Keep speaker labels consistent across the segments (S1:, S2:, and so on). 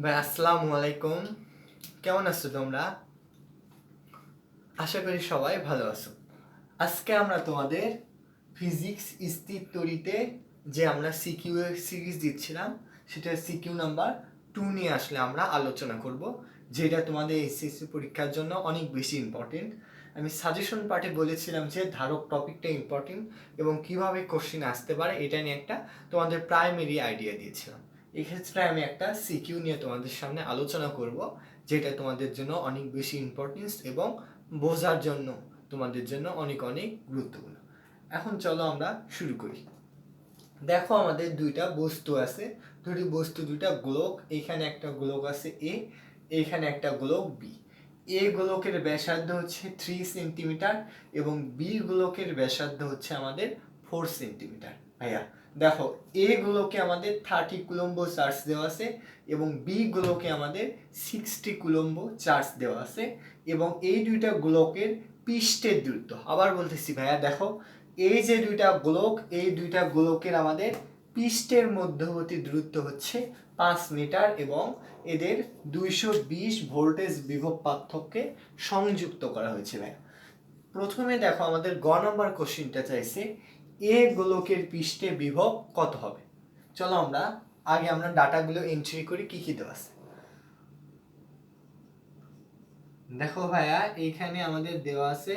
S1: ভাই আসসালামু আলাইকুম। কেমন আছো তোমরা? আশা করি সবাই ভালো আছো। আজকে আমরা তোমাদের ফিজিক্স স্থিরতরিতে যে আমরা সিকিউ এর সিরিজ দিচ্ছিলাম সেটা সিকিউ নাম্বার 2 নিয়ে আসলে আমরা আলোচনা করব, যেটা তোমাদের এসএসসি পরীক্ষার জন্য অনেক বেশি ইম্পর্টেন্ট। আমি সাজেশন পার্টে বলেছিলাম যে ধারক টপিকটা ইম্পর্টেন্ট এবং কিভাবে কোশ্চেন আসতে পারে এটা নিয়ে একটা তোমাদের প্রাইমারি আইডিয়া দিয়েছিলাম। এক্ষেত্রে আমি একটা সিকিউ নিয়ে তোমাদের সামনে আলোচনা করব, যেটা তোমাদের জন্য অনেক বেশি ইম্পর্টেন্স এবং বোঝার জন্য তোমাদের জন্য অনেক অনেক গুরুত্বপূর্ণ। এখন চলো আমরা শুরু করি। দেখো আমাদের দুইটা বস্তু আছে, দুইটা গোলক। এখানে একটা গোলক আছে এ, এখানে একটা গোলক বি। এ গোলকের ব্যাসার্ধ হচ্ছে 3 সেন্টিমিটার এবং বি গোলকের ব্যাসার্ধ হচ্ছে আমাদের 4 সেন্টিমিটার। ভাইয়া দেখো, এ গোলকে আমাদের 30 কুলম্ব চার্জ দেওয়া আছে এবং বি গোলকে আমাদের 60 কুলম্ব চার্জ দেওয়া আছে এবং এই দুইটা গোলকের পৃষ্ঠের দূরত্ব, আবার বলতেছি ভাইয়া দেখো, এই যে দুইটা গোলকের আমাদের পৃষ্ঠের মধ্যবর্তী দূরত্ব হচ্ছে 5 মিটার এবং এদের 220 ভোল্টেজ বিভব পার্থক্যে সংযুক্ত করা হয়েছে। ভাই প্রথমে দেখো, আমাদের গ নম্বর কোশ্চেনটা চাইছে এ গোলকের পৃষ্ঠে বিভব কত হবে। চলো আমরা ডাটাগুলো এন্ট্রি করি কি কি দেওয়া আছে। দেখো ভাইয়া, এইখানে আমাদের দেওয়া আছে,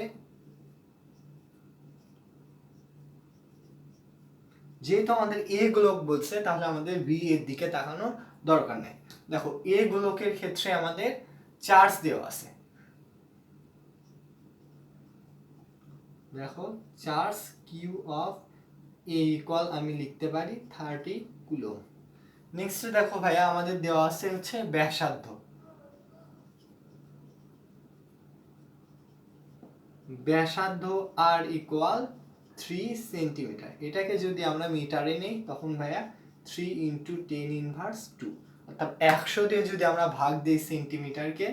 S1: যেহেতু আমাদের এ গোলক বলছে তাহলে আমাদের বি এর দিকে তাকানোর দরকার নেই। দেখো, এ গোলকের ক্ষেত্রে আমাদের চার্জ দেওয়া আছে। দেখো, charge Q of A equal আমি লিখতে পারি 30 কুলম। নেক্সট দেখো ভাইয়া, আমাদের দেওয়া আছে হচ্ছে ব্যাসার্ধ। ব্যাসার্ধ আর ইকুয়াল 3 সেন্টিমিটার। এটাকে যদি আমরা মিটারে নেই তখন ভাইয়া 3 ইন্টু 10 ইনভার্স 2, অর্থাৎ 100 দিয়ে যদি আমরা ভাগ দিই সেন্টিমিটারকে,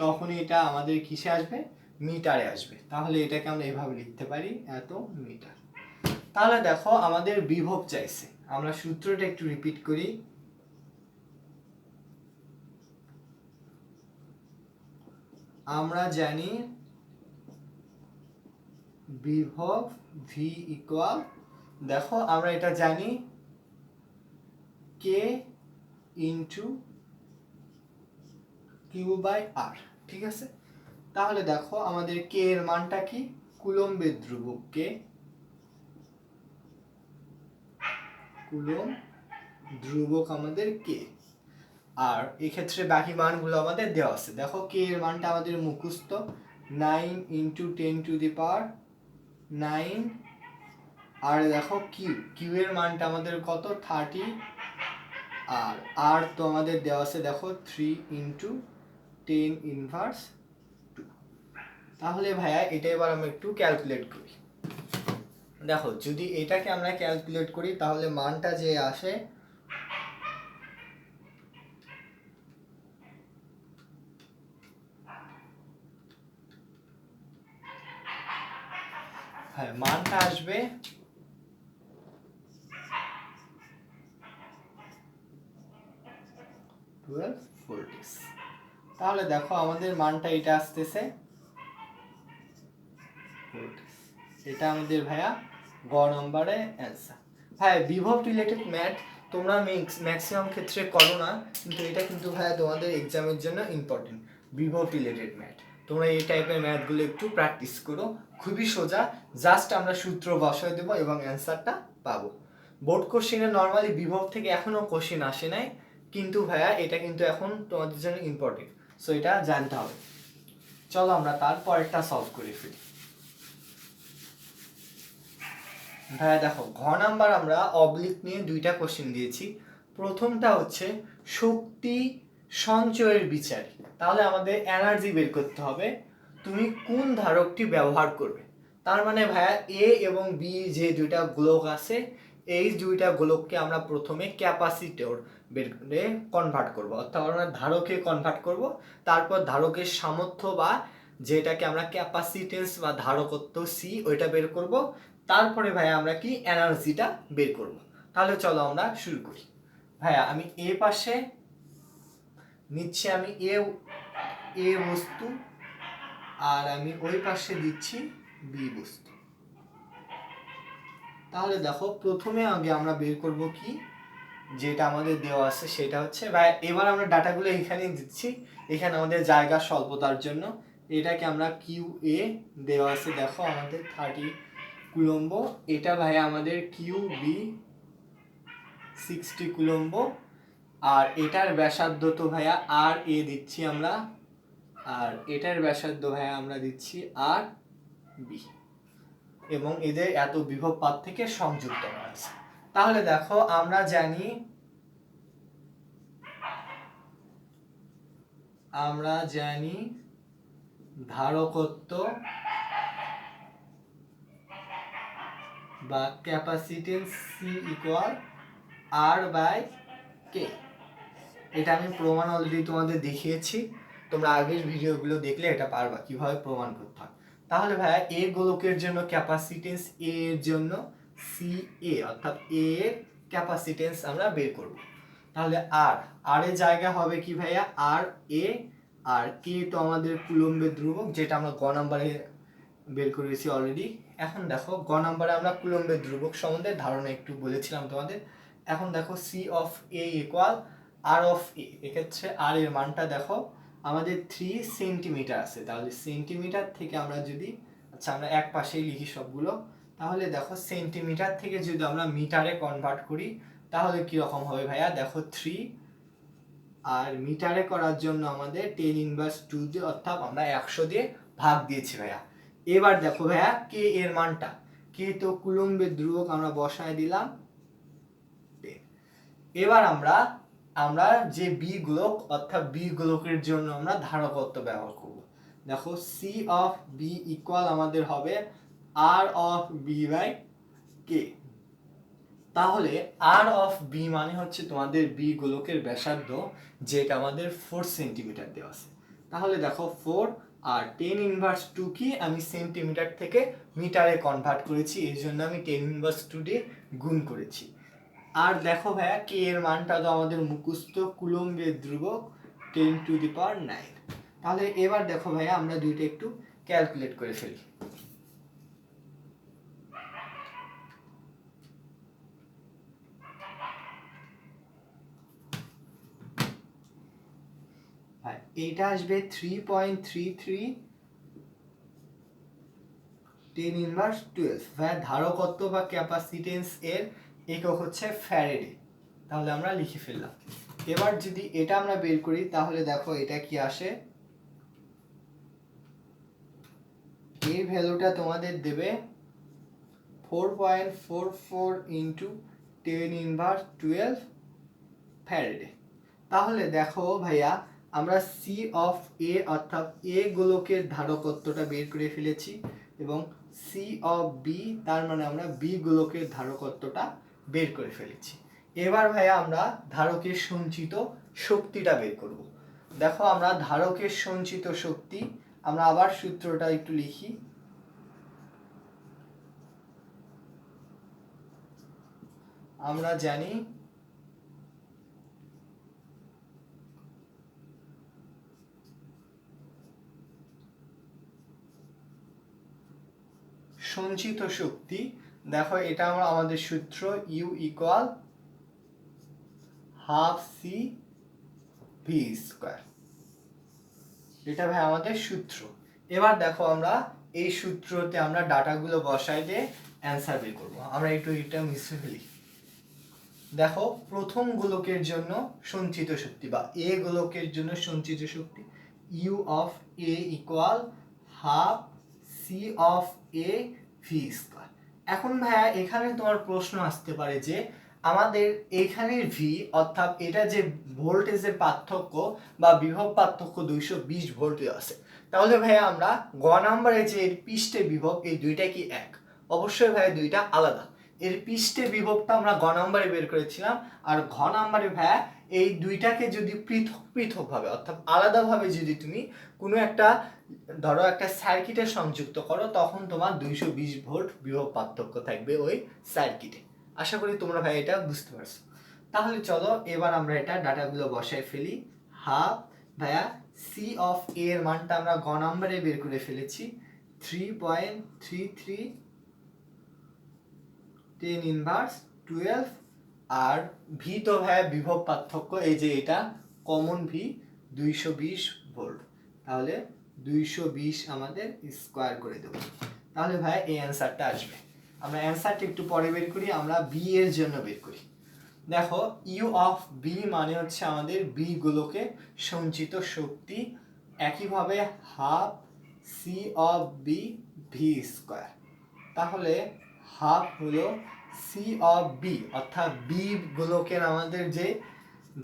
S1: তখন এটা আমাদের কিসে আসবে? মিটারে আসবে। তাহলে এটাকে আমরা এভাবে লিখতে পারি, এত মিটার। তাহলে দেখো, আমাদের বিভব চাইছে। আমরা সূত্রটা একটু রিপিট করি। আমরা জানি বিভব ভি ইকুয়াল, দেখো আমরা এটা জানি কে ইন্টু কিউ বাই আর, ঠিক আছে? তাহলে দেখো, আমাদের কে এর মানটা কি? কুলম্বের ধ্রুবক কে, কুলম্ব ধ্রুবক আমাদের কে। আর এক্ষেত্রে বাকি মানগুলো আমাদের দেওয়া আছে। দেখো, কে এর মানটা আমাদের মুখস্থ, 9 ইন্টু 10 টু দি পাওয়ার 9। আর দেখো কিউ এর মানটা আমাদের কত? 30। আর আর তো আমাদের দেওয়া আছে, দেখো 3 ইন্টু 10 ইনভার্স 2। তাহলে ভাইয়া এটা এবার আমরা একটু ক্যালকুলেট করি। দেখো, যদি এটাকে আমরা ক্যালকুলেট করি তাহলে মানটা যে আসে, হ্যাঁ মানটা আসবে 12 ভোল্টেজ। তাহলে দেখো, আমাদের মানটা এটা আসতেছে ভোল্টেজ। এটা আমাদের ভাইয়া গ নম্বরে অ্যান্সার। হ্যাঁ, বিভব রিলেটেড ম্যাথ তোমরা ম্যাক্সিমাম ক্ষেত্রে করো না, কিন্তু এটা কিন্তু ভাইয়া তোমাদের এক্সামের জন্য ইম্পর্টেন্ট। বিভব রিলেটেড ম্যাথ তোমরা এই টাইপের ম্যাথগুলো একটু প্র্যাকটিস করো, খুবই সোজা। জাস্ট আমরা সূত্র বসায় দেবো এবং অ্যান্সারটা পাবো। বোর্ড কোশ্চেনে নর্মালি বিভব থেকে এখনো কোশ্চেন আসে নাই, কিন্তু ভাইয়া এটা কিন্তু এখন তোমাদের জন্য ইম্পর্টেন্ট, সো এটা জানতে হবে। চলো আমরা তারপরটা সলভ করে ফেলি। ভাইয়া দেখো, ঘ নাম্বার আমরা অবলিক নিয়ে দুইটা কোশ্চেন দিয়েছি। প্রথমটা হচ্ছে শক্তি সঞ্চয়ের বিচার। তাহলে আমাদের এনার্জি বের করতে হবে, তুমি কোন ধারকটি ব্যবহার করবে। তার মানে ভাইয়া, এ এবং বি যে দুইটা গোলক আছে, এই দুইটা গোলককে আমরা প্রথমে ক্যাপাসিটর বের করে কনভার্ট করব, অর্থাৎ আমরা ধারকে কনভার্ট করব। তারপর ধারকের সামর্থ্য বা যেটাকে আমরা ক্যাপাসিটেন্স বা ধারকত্ব সি, ওইটা বের করব। তারপরে ভাইয়া আমরা কি এনার্জিটা বের করব। তাহলে চলো আমরা শুরু করি। ভাইয়া আমি এ পাশে নিচ্ছি আমি এ বস্তু, আর আমি ওই পাশে দিচ্ছি বি বস্তু। তাহলে দেখো প্রথমে আগে আমরা বের করব কি, যেটা আমাদের দেওয়া আছে সেটা হচ্ছে, বা এবার আমরা ডাটাগুলো এখানে দিচ্ছি, এখানে আমাদের জায়গা স্বল্পতার জন্য এটাকে আমরা কিউ এ দেওয়া আছে, দেখো আমাদের 30 কুলম্ব, এটা ভাই আমাদের কিউ বি 60 কুলম্ব, আর এটার ব্যাসার্ধ তো ভাইয়া আর এ দিচ্ছি আমরা, আর এটার ব্যাসার্ধ ভাইয়া আমরা দিচ্ছি আর বি, এবং এদের এত বিভব পাত থেকে সংযুক্ত করা আছে। তাহলে দেখো আমরা জানি ধারকত্ব বা capacitance C equal R by K. এটা আমি প্রমাণ অলরেডি তোমাদের দেখিয়েছি, তোমরা আগের ভিডিওগুলো দেখলে এটা পারবা কিভাবে প্রমাণ করতে হয়। তাহলে ভাইয়া এ গোলকের জন্য ক্যাপাসিটেন্স এ এর জন্য সি এ, অর্থাৎ এ এর ক্যাপাসিটেন্স আমরা বের করব। তাহলে আর এর জায়গা হবে কি ভাইয়া আর এ, আর কে তো আমাদের কুলম্বের ধ্রুবক, যেটা আমরা গ নাম্বারে বের করেছি অলরেডি। এখন দেখো গ নাম্বারে আমরা কুলম্বের ধ্রুবক সম্বন্ধে ধারণা একটু বলেছিলাম তোমাদের। এখন দেখো C of A equal R of A, এক্ষেত্রে আর এর মানটা দেখো আমাদের 3 সেন্টিমিটার আছে, তাহলে সেন্টিমিটার থেকে আমরা যদি, আচ্ছা আমরা এক পাশেই লিখি সবগুলো, তাহলে দেখো সেন্টিমিটার থেকে যদি আমরা মিটারে কনভার্ট করি তাহলে কি রকম হবে ভাইয়া, দেখো 3, আর মিটারে করার জন্য আমাদের 10 ইনভার্স 2 দিয়ে, অর্থাৎ আমরা 100 দিয়ে ভাগ দিয়েছি ভাইয়া। এবার দেখো ভাইয়া কে এর মানটা, কে তো কুলম্বের ধ্রুবক, আমরা বসায় দিলাম। এবার আমরা যে বি গোলক, অর্থাৎ বি গোলকের জন্য আমরা ধারকত্ব ব্যবহার করব। দেখো সি অফ বি ইকুয়াল আমাদের হবে আর অফ বি বাই কে। তাহলে আর অফ বি মানে হচ্ছে তোমাদের বি গোলকের ব্যাসার্ধ, যেটা আমাদের 4 সেন্টিমিটার দেওয়া আছে। তাহলে দেখো 4 আর 10 ইনভার্স 2 কি আমি সেন্টিমিটার থেকে মিটারে কনভার্ট করেছি, এই জন্য আমি 10 ইনভার্স 2 দিয়ে গুণ করেছি। আর দেখো ভাইয়া কে এর মানটা তো আমাদের মুখস্থ, কুলম্বের ধ্রুবক 10⁹। তাহলে এবার দেখো ভাইয়া আমরা দুইটা একটু ক্যালকুলেট করে ফেলি। এইটা আসবে 3.33 10 ইনভার্স 12। ভাইয়া ধারকত্ব বা ক্যাপাসিটেন্স এর একক হচ্ছে ফ্যারাডে, তাহলে আমরা লিখে ফেললাম। এবার যদি এটা আমরা বের করি তাহলে দেখো এটা কি আসে, এই ভ্যালুটা তোমাদের দেবে 4.44 ইন্টু 10 ইনভার্স 12 ফ্যারাডে। তাহলে দেখো ভাইয়া আমরা সি অফ এ, অর্থাৎ এ গোলকের ধারকত্বটা বের করে ফেলেছি, এবং সি অফ বি, তার মানে আমরা বি গোলকের ধারকত্বটা বের করে ফেলেছি। এবার ভাইয়া আমরা ধারকের সঞ্চিত শক্তিটা বের করব। দেখো আমরা ধারকের সঞ্চিত শক্তি, আমরা আবার সূত্রটা একটু লিখি। আমরা জানি সঞ্চিত শক্তি, দেখো এটা আমরা আমাদের সূত্র U equal half C V square, এটা ভাই আমাদের সূত্র। এবার দেখো আমরা এই সূত্রতে আমরা ডাটাগুলো বসাই দিয়ে অ্যান্সার বের করবো। আমরা এটা মিশিয়ে ফেলি। দেখো প্রথম গোলকের জন্য সঞ্চিত শক্তি বা এ গোলকের জন্য সঞ্চিত শক্তি U of A equal half C of A V square. এখন ভাইয়া এখানে তোমার প্রশ্ন আসতে পারে যে আমাদের এখানের ভি, অর্থাৎ এটা যে ভোল্টেজের পার্থক্য বা বিভব পার্থক্য 220 ভোল্ট আছে, তাহলে ভাইয়া আমরা গ নাম্বারে যে পৃষ্ঠে বিভব এই দুইটা কি এক? অবশ্যই ভাইয়া দুইটা আলাদা। এর পৃষ্ঠে বিভবটা আমরা গ নাম্বারে বের করেছিলাম, আর ঘ নাম্বারে ভাইয়া এই দুইটাকে যদি পৃথক পৃথক ভাবে, অর্থাৎ আলাদাভাবে যদি তুমি কোনো একটা ধরো একটা সার্কিটে সংযুক্ত করো, তখন তোমার 220 ভোল্ট বিভব পার্থক্য থাকবে ওই সার্কিটে। আশা করি তোমরা ভাই এটা বুঝতে পারছো। তাহলে চলো এবার আমরা এটা ডাটাগুলো বসায় ফেলি। হাফ ভাইয়া সি অফ এ এর মানটা আমরা গ নম্বরে বের করে ফেলেছি 3.33 10 ইনভার্স 12 আর ভি তো ভাইয়া বিভব পার্থক্য এই যে এটা কমন ভি 220 ভোল্ট, তাহলে 220 আমাদের স্কোয়ার করে দেবো, তাহলে ভাইয়া এই অ্যান্সারটা আসবে। আমরা অ্যান্সারটা একটু পরে বের করি, আমরা বি এর জন্য বের করি। দেখো ইউ অফ বি মানে হচ্ছে আমাদের বি গোলকে সঞ্চিত শক্তি, একইভাবে half C of B V square, তাহলে হাফ হলো সি অফ বি অর্থাৎ বি গোলকের আমাদের যে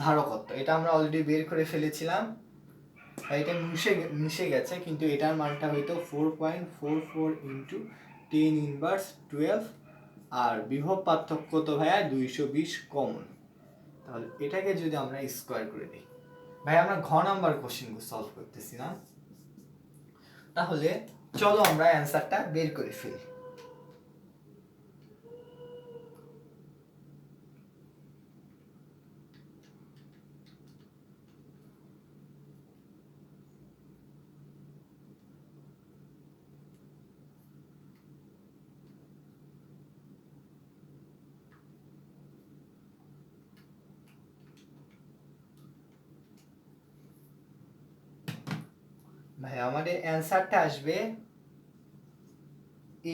S1: ধারকত্ব এটা আমরা অলরেডি বের করে ফেলেছিলাম, এটা মিশে গেছে কিন্তু এটার মানটা হয়তো 4.44 ইন্টু 10 ইনভার্স 12 আর বিভব পার্থক্য তো ভাইয়া 220 কমন, তাহলে এটাকে যদি আমরা স্কোয়ার করে দিই, ভাই আমরা ঘ নাম্বার কোশ্চেনগুলো সলভ করতেছি না, তাহলে চলো আমরা অ্যান্সারটা বের করে ফেলি। ভাই আমাদের অ্যান্সারটা আসবে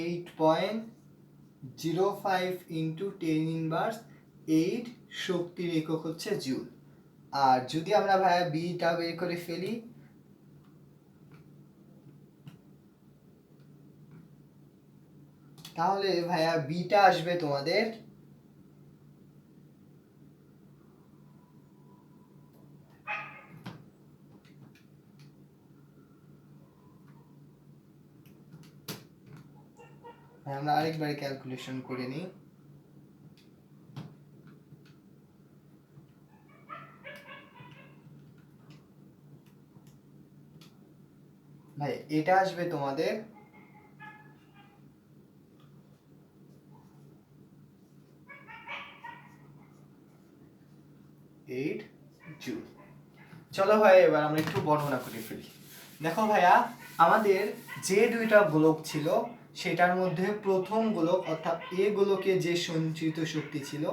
S1: 8.05 ইন্টু 10 ইনভার্স 8, শক্তির একক হচ্ছে জুল। আর যদি আমরা ভাইয়া বিটা বের করে ফেলি, তাহলে ভাইয়া বিটা আসবে তোমাদের আমরা আরেকবার ক্যালকুলেশন করে নিই, ভাই এটা আসবে তোমাদের 8 জুল। চলো ভাই এবার আমরা একটু বর্ণনা করে ফেলি। দেখো ভাইয়া আমাদের যে দুইটা গোলক ছিল সেটার মধ্যে প্রথম গোলক অর্থাৎ এ গোলকে যে সঞ্চিত শক্তি ছিল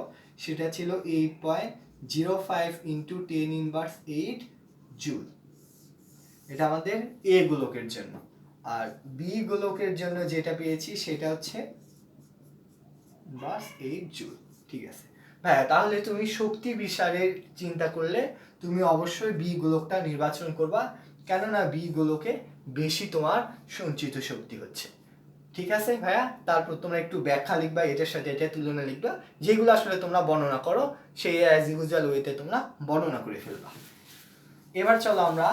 S1: সেটা ছিল 8.05 ইন্টু 10 ইনভার্স 8 জুল, এটা আমাদের এ গোলকের জন্য। আর বি গোলকের জন্য যেটা পেয়েছি সেটা হচ্ছে বাস 8 জুল। ঠিক আছে ভাইয়া, তাহলে তুমি শক্তি বিসারের চিন্তা করলে তুমি অবশ্যই বি গোলকটা নির্বাচন করবা, কেননা বি গোলকে বেশি তোমার সঞ্চিত শক্তি হচ্ছে। ঠিক আছে ভাইয়া, তারপর তোমরা একটু ব্যাখ্যা লিখবা, এটার সাথে এটা তুলনা লিখবা, যেগুলো আসলে তোমরা বর্ণনা করো সেই অ্যাজ ইউজুয়াল ওয়েতে তোমরা বর্ণনা করে ফেলবা। এবার চলো আমরা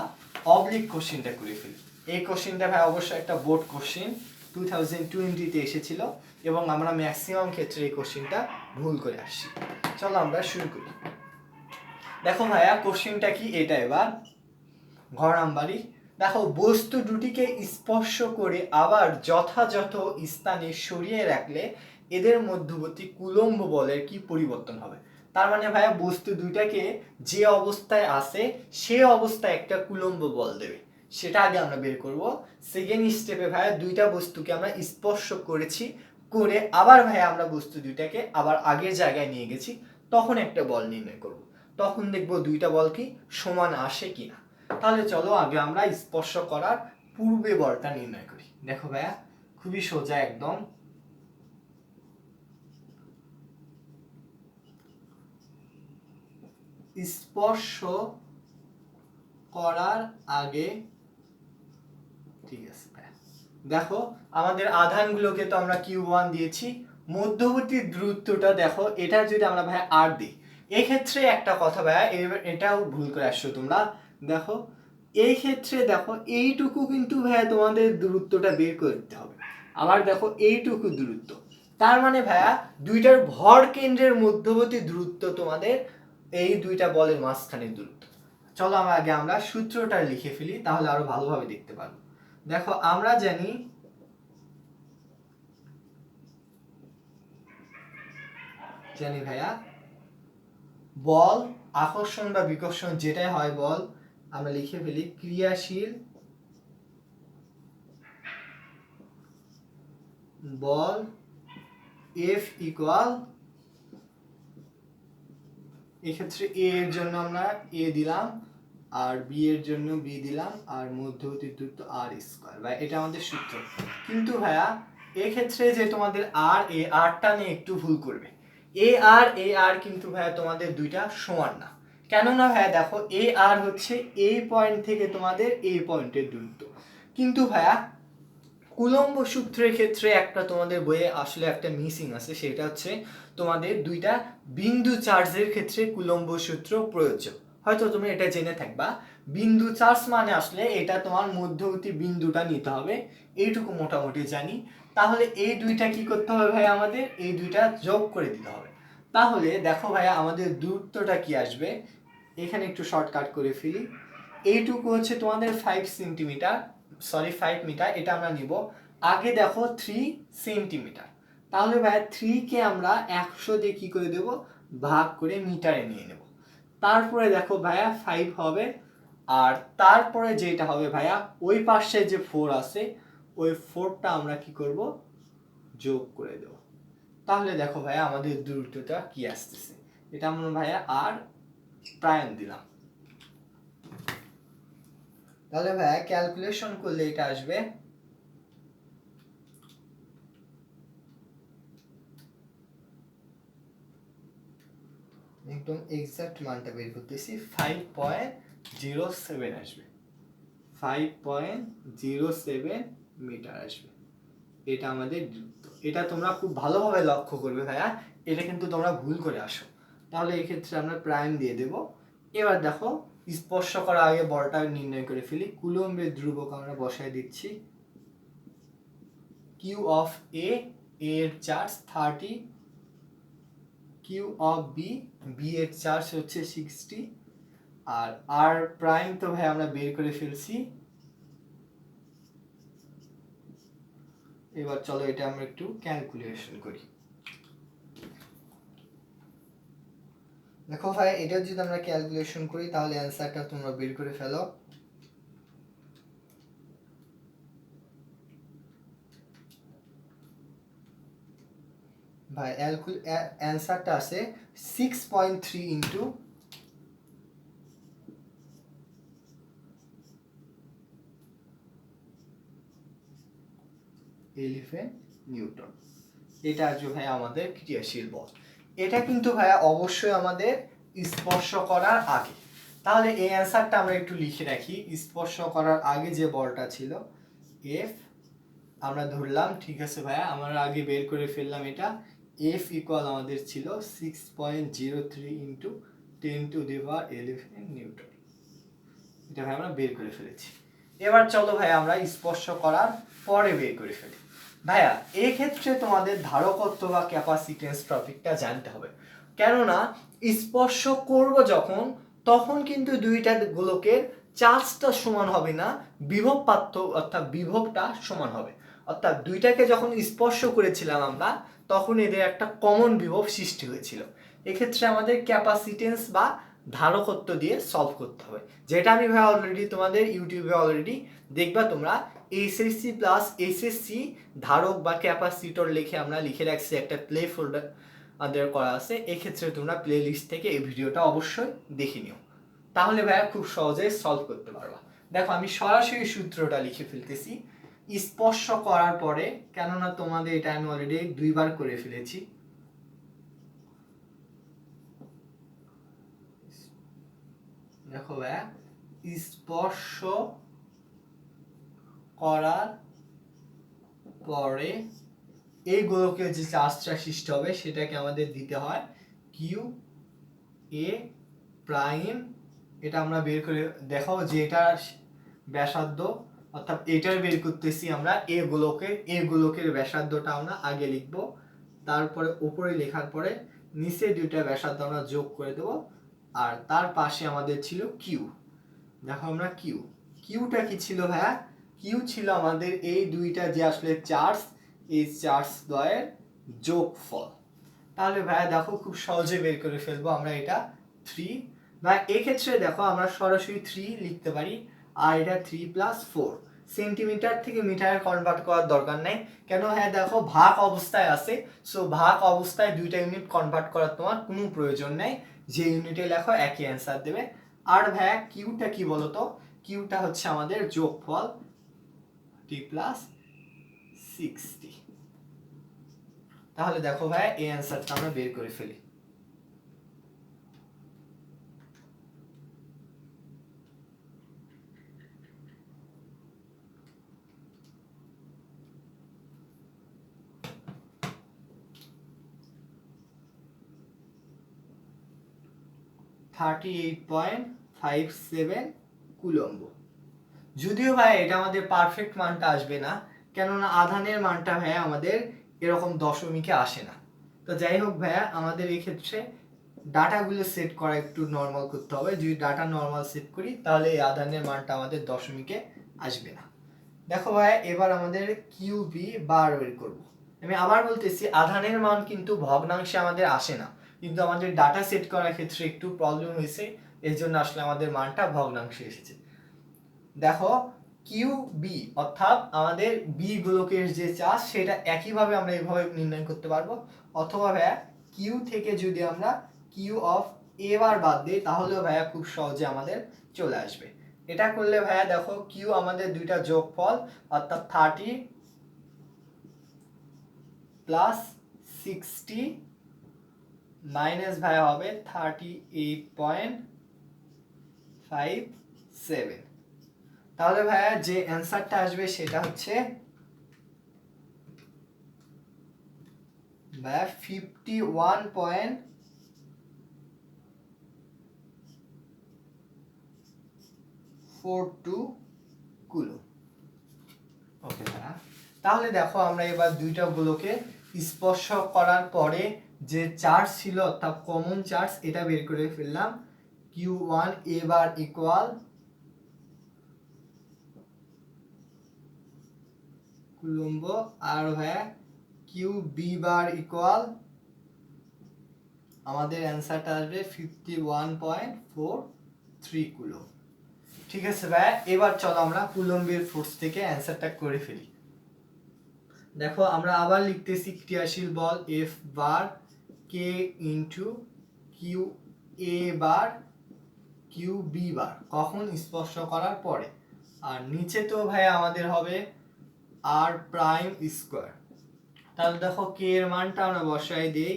S1: অবলিক কোশ্চেনটা করে ফেলি। এই কোশ্চেনটা ভাই অবশ্যই একটা বোর্ড কোশ্চেন, 2020-তে এসেছিল এবং আমরা ম্যাক্সিমাম ক্ষেত্রে এই কোশ্চেনটা ভুল করে আসছি। চলো আমরা শুরু করি। দেখো ভাইয়া কোশ্চেনটা কি এটা, এবার ঘ নাম্বারই। দেখো বস্তু দুটিকে স্পর্শ করে আবার যথাযথ স্থানে সরিয়ে রাখলে এদের মধ্যবর্তী কুলম্ব বলের কি পরিবর্তন হবে। তার মানে ভাইয়া বস্তু দুইটাকে যে অবস্থায় আছে সে অবস্থায় একটা কুলম্ব বল দেবে, সেটা আগে আমরা বের করব। সেকেন্ড স্টেপে ভাইয়া দুইটা বস্তুকে আমরা স্পর্শ করেছি, করে আবার ভাইয়া আমরা বস্তু দুইটাকে আবার আগের জায়গায় নিয়ে গেছি, তখন একটা বল নির্ণয় করব। তখন দেখব দুইটা বল কি সমান আসে কিনা। তাহলে চলো আগে আমরা স্পর্শ করার পূর্বে বলটা নির্ণয় করি। দেখো ভাইয়া খুবই সোজা একদম, স্পর্শ করার আগে, ঠিক আছে ভাইয়া, দেখো আমাদের আধানগুলোকে তো আমরা Q1 দিয়েছি, মধ্যবর্তী দূরত্বটা দেখো এটা যদি আমরা ভাইয়া R দিই, এক্ষেত্রে একটা কথা ভাইয়া এটাও ভুল করে আসছো তোমরা। দেখো এই ক্ষেত্রে দেখো এইটুকু কিন্তু ভাইয়া তোমাদের দূরত্বটা বের করতে হবে, আবার দেখো এইটুকু দূরত্ব, তার মানে ভাইয়া দুইটার ভর কেন্দ্রের মধ্যবর্তী দূরত্ব তোমাদের এই দুইটা বলের মাঝখানের দূরত্ব। চলো আমরা সূত্রটা লিখে ফেলি, তাহলে আরো ভালোভাবে দেখতে পারবো। দেখো আমরা জানি ভাইয়া বল আকর্ষণ বা বিকর্ষণ যেটাই হয় বল আমরা লিখে ফেলি ক্রিয়াশীল বল F ইকুয়াল, এক্ষেত্রে এ এর জন্য আমরা এ দিলাম, আর বি এর জন্য বি দিলাম, আর মধ্যবর্তী দূরত্ব আর স্কয়ার। ভাই এটা আমাদের সূত্র। কিন্তু ভাইয়া এক্ষেত্রে যে তোমাদের আর এ আরটা নিয়ে একটু ভুল করবে। এ আর কিন্তু ভাইয়া তোমাদের দুইটা সমান না। কেননা ভাইয়া দেখো এ আর হচ্ছে এই পয়েন্ট থেকে তোমাদের এই পয়েন্টের দূরত্ব। কিন্তু ভাইয়া কুলম্ব সূত্রের ক্ষেত্রে একটা তোমাদের বইয়ে আসলে একটা মিসিং আছে, সেটা হচ্ছে তোমাদের দুইটা বিন্দু চার্জের ক্ষেত্রে কুলম্ব সূত্র প্রযোজ্য। হয়তো তুমি এটা জেনে থাকবা, বিন্দু চার্জ মানে আসলে এটা তোমার মধ্যবর্তী বিন্দুটা নিতে হবে, এইটুকু মোটামুটি জানি। তাহলে এই দুইটা কি করতে হবে ভাই, আমাদের এই দুইটা যোগ করে দিতে হবে। তাহলে দেখো ভাইয়া আমাদের দূরত্বটা কি আসবে, এখানে একটু শর্টকাট করে ফেলি। এইটুকু হচ্ছে তোমাদের 5 সেন্টিমিটার, সরি 5 মিটার, এটা আমরা নিব। আগে দেখো 3 সেন্টিমিটার, তাহলে ভাইয়া 3 কে আমরা 100 দিয়ে কি করে দেব, ভাগ করে মিটারে নিয়ে নেব। তারপরে দেখো ভাইয়া 5 হবে, আর তারপরে যেটা হবে ভাইয়া ওই পাশে যে 4 আছে ওই 4টা আমরা কি করব, যোগ করে দেব। তাহলে দেখো ভাইয়া আমাদের দূরত্বটা কি আসতেছে, এটা আমরা ভাইয়া আর প্রাইম দিলাম। তাহলে ভাইয়া ক্যালকুলেশন করলে এটা আসবে একদম এক্সাক্ট মানটা বের করতেছি, 5.07 আসবে, 5.07 মিটার আসবে। এটা আমাদের দূরত্ব। এটা তোমরা খুব ভালোভাবে লক্ষ্য করবে ভাইয়া, এটা কিন্তু তোমরা ভুল করে আসো। তাহলে এই ক্ষেত্রে আমরা প্রাইম দিয়ে দেব। এবার দেখো স্পর্শ করার আগে বলটা নির্ণয় করে ফেলি। কুলম্বের ধ্রুবক আমরা বসায় দিচ্ছি কিউ অফ এ এর charge 30, Q of B B এর চার্জ হচ্ছে 60, আর আর প্রাইম তো ভাই আমরা বের করে ফেলছি। এবার চলো এটা আমরা একটু ক্যালকুলেশন করি। দেখো ভাই এটা যদি আমরা ক্যালকুলেশন করি তাহলে অ্যান্সারটা তোমরা বের করে ফেলো। ভাই অ্যান্সারটা আছে 6.3 ইন্টু 11 নিউটন। এটা আসবে ভাই আমাদের ক্রিয়াশীল বল। এটা কিন্তু ভাইয়া অবশ্যই আমাদের স্পর্শ করার আগে। তাহলে এই অ্যান্সারটা আমরা একটু লিখে রাখি। স্পর্শ করার আগে যে বলটা ছিল এফ আমরা ধরলাম, ঠিক আছে ভাইয়া, আমরা আগে বের করে ফেললাম। এটা এফ ইকুয়াল আমাদের ছিল 6.03 ইন্টু 10⁻11 নিউটন। এটা ভাই আমরা বের করে ফেলেছি। এবার চলো ভাই আমরা স্পর্শ করার পরে বের করে ফেলি। ভাইয়া এই ক্ষেত্রে তোমাদের ধারকত্ব বা ক্যাপাসিটেন্স টপিকটা জানতে হবে, কেননা স্পর্শ করব যখন তখন কিন্তু দুইটা গোলকের চার্জটা সমান হবে না, বিভব পার্থক্য অর্থাৎ বিভবটা সমান হবে। অর্থাৎ দুইটাকে যখন স্পর্শ করেছিলাম আমরা তখন এদের একটা কমন বিভব সৃষ্টি হয়েছিল। এক্ষেত্রে আমাদের ক্যাপাসিটেন্স বা ধারকত্ব দিয়ে সলভ করতে হবে, যেটা আমি ভাই অলরেডি তোমাদের ইউটিউবে অলরেডি দেখবা তোমরা। এসএসসি প্লাস এসএসসি ধারক বা ক্যাপাসিটর লিখে আমরা লিখে রাখছি, একটা প্লে ফোল্ডার আমাদের করা আছে। এক্ষেত্রে তোমরা প্লে লিস্ট থেকে এই ভিডিওটা অবশ্যই দেখে নিও, তাহলে ভাইয়া খুব সহজেই সলভ করতে পারবা। দেখো আমি সরাসরি সূত্রটা লিখে ফেলতেছি স্পর্শ করার পরে, কেননা তোমাদের এটা আমি অলরেডি 2 বার করে ফেলেছি। দেখো ভাইয়া স্পর্শ করার পরে এই গোলকের যে চার্জটা সৃষ্টি হবে সেটাকে আমাদের দিতে হয় কিউ এ প্রাইম। এটা আমরা বের করে দেখাও যে এটা ব্যাসার্ধ, অর্থাৎ এটার বের করতেছি আমরা এ গোলকের ব্যাসার্ধটা আমরা আগে লিখব, তারপরে উপরে লেখার পরে নিচে দুইটা ব্যাসার্ধ আমরা যোগ করে দেব, আর তার পাশে আমাদের ছিল কিউ। দেখো আমরা কিউটা কি ছিল ভাইয়া, কিউ ছিল আমাদের এই দুইটা যে আসলে চার্জ, এই চার্জ দ্বয়ের যোগফল। তাহলে ভাইয়া দেখো খুব সহজে বের করে ফেলবো আমরা এটা 3 বা এক্ষেত্রে দেখো আমরা সরাসরি 3 লিখতে পারি, আর এটা 3 + 4 সেন্টিমিটার থেকে মিটারে কনভার্ট করার দরকার নেই। কেন? হ্যাঁ দেখো ভাগ অবস্থায় আছে, সো ভাগ অবস্থায় দুইটা ইউনিট কনভার্ট করার তোমার কোনো প্রয়োজন নেই, যে ইউনিটে লেখো একই অ্যান্সার দেবে। আর ভাইয়া কিউটা কি বলতো? কিউটা হচ্ছে আমাদের যোগফল t + 60। তাহলে দেখো ভাইয়া এই অ্যান্সারটা আমরা বের করে ফেলি। (38.57 কুলম্ব। যদিও ভাই এটা আমাদের পারফেক্ট মানটা আসবে না, কেননা আধানের মানটা ভাইয়া আমাদের এরকম দশমিকে আসে না। তো যাই হোক ভাইয়া, আমাদের এই ক্ষেত্রে ডাটাগুলো সেট করা একটু নর্মাল করতে হবে। যদি ডাটা নর্মাল সেট করি তাহলে এই আধানের মানটা আমাদের দশমিকে আসবে না। দেখো ভাইয়া, এবার আমাদের কিউবি বার বের করব। আমি আবার বলতেছি, আধানের মান কিন্তু ভগ্নাংশে আমাদের আসে না, কিন্তু আমাদের ডাটা সেট করার ক্ষেত্রে একটু প্রবলেম হয়েছে, এর জন্য আসলে আমাদের মানটা ভগ্নাংশে এসেছে। দেখো কিউ বি অর্থাৎ আমাদের বি গোলকের যে চার্জ সেটা একইভাবে আমরা এইভাবে নির্ণয় করতে পারবো, অথবা ভাইয়া কিউ থেকে যদি আমরা কিউ অফ এ বার বাদ দিই তাহলেও ভাইয়া খুব সহজে আমাদের চলে আসবে। এটা করলে ভাইয়া দেখো কিউ আমাদের দুইটা যোগফল, অর্থাৎ 30 + 60 মাইনাস ভাইয়া হবে 38.57। তাহলে ভাইয়া যে অ্যান্সারটা আসবে সেটা হচ্ছে ভাইয়া 51.42 কুলম্ব। ওকে ভাইয়া, তাহলে দেখো আমরা এবার দুইটা গোলকে স্পর্শ করার পরে যে চার্জ ছিল অর্থাৎ কমন চার্জ এটা বের করে ফেললাম। Q1 A bar equal coulomb, আর ভাইয়া QB বার ইকুয়াল আমাদের অ্যান্সারটা আসবে 51.43 কুলম্ব। ঠিক আছে ভাইয়া, এবার চলো আমরা কুলম্বের ফোর্স থেকে অ্যান্সারটা করে ফেলি। দেখো আমরা আবার লিখতেছি ক্রিয়াশীল বল F বার K ইন্টু কিউ এ বার কিউ বি বার, কখন? স্পর্শ করার পরে। আর নিচে তো ভাই আমাদের হবে আর প্রাইম স্কোয়ার। তাহলে দেখো কে এর মানটা আমরা বসাই দেই,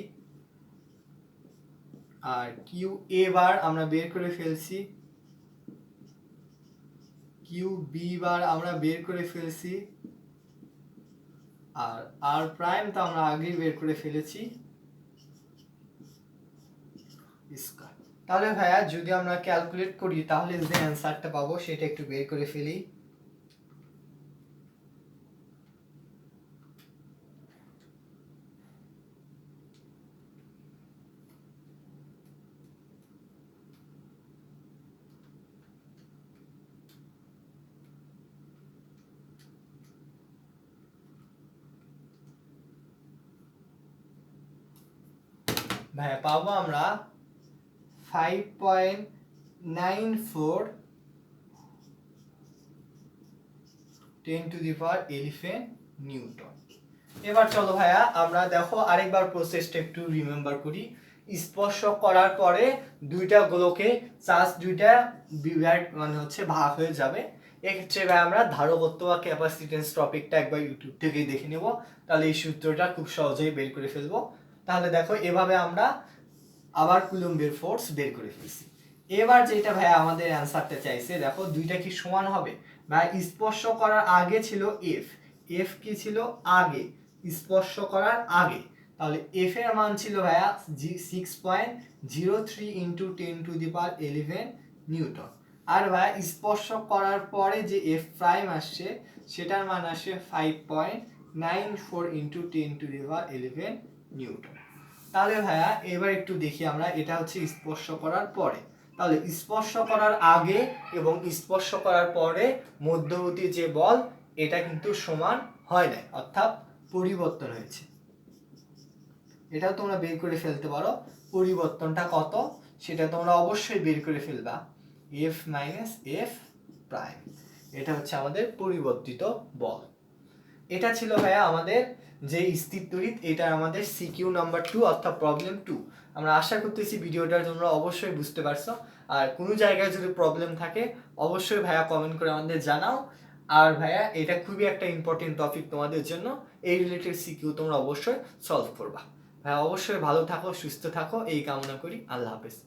S1: আর কিউ এ বার আমরা বের করে ফেলছি, কিউ বি বার আমরা বের করে ফেলছি, আর আর প্রাইম তো আমরা আগেই বের করে ফেলেছি স্কয়ার। তাহলে ভাইয়া যদি আমরা ক্যালকুলেট করি তাহলে যে অ্যান্সারটা পাবো সেটা একটু বের করে ফেলি। ভাইয়া পাবো আমরা 5.94 10⁻11 নিউটন। এবার চলো ভাইয়া আমরা দেখো আরেকবার প্রসেসটা একটু রিমেম্বার করি। স্পর্শ করার পরে দুইটা গোলকে চার্জ দুইটা বিভাগ মানে হচ্ছে ভাগ হয়ে যাবে। এক্ষেত্রে ভাই আমরা ধারকত্ব বা ক্যাপাসিটেন্স টপিকটা একবার ইউটিউব থেকেই দেখে নেব, তাহলে এই সূত্রটা খুব সহজেই বের করে ফেলবো। তাহলে দেখো এভাবে আমরা আবার কুলম্বের ফোর্স বের করে ফেলছি। এবার যেটা ভাই আমাদের অ্যান্সারটা চাইছে, দেখো দুইটা কি সমান হবে? ভাই স্পর্শ করার আগে ছিল এফ, এফ কি ছিল? আগে, স্পর্শ করার আগে। তাহলে এফ এর মান ছিল ভাইয়া 6.03 ইন্টু 10⁻11 নিউটন। আর ভাইয়া স্পর্শ করার পরে যে এফ প্রাইম আসছে সেটার মান আসে 5.94 ইন্টু 10⁻11 নিউটন। তাহলে ভাইয়া এবার একটু দেখি আমরা, এটা হচ্ছে স্পর্শ করার পরে। তাহলে স্পর্শ করার আগে এবং স্পর্শ করার পরে মধ্যবর্তী যে বল এটা কিন্তু সমান হয় না, অর্থাৎ পরিবর্তন হয়েছে। এটাও তোমরা বের করে ফেলতে পারো পরিবর্তনটা কত সেটা তোমরা অবশ্যই বের করে ফেলবা। এফ মাইনাস এফ প্রাইম, এটা হচ্ছে আমাদের পরিবর্তিত বল। এটা ছিল ভাইয়া আমাদের যে স্থির তড়িৎ, এটা আমাদের সিকিউ নাম্বার 2 অর্থাৎ প্রবলেম 2। আমরা আশা করতেছি ভিডিওটা তোমরা অবশ্যই বুঝতে পারছো। আর কোনো জায়গায় যদি প্রবলেম থাকে অবশ্যই ভাইয়া কমেন্ট করে আমাদের জানাও। আর ভাইয়া এটা খুবই একটা ইম্পর্টেন্ট টপিক তোমাদের জন্য, এই রিলেটেড সিকিউ তোমরা অবশ্যই সলভ করবা। ভাইয়া অবশ্যই ভালো থাকো, সুস্থ থাকো, এই কামনা করি। আল্লাহ হাফেজ।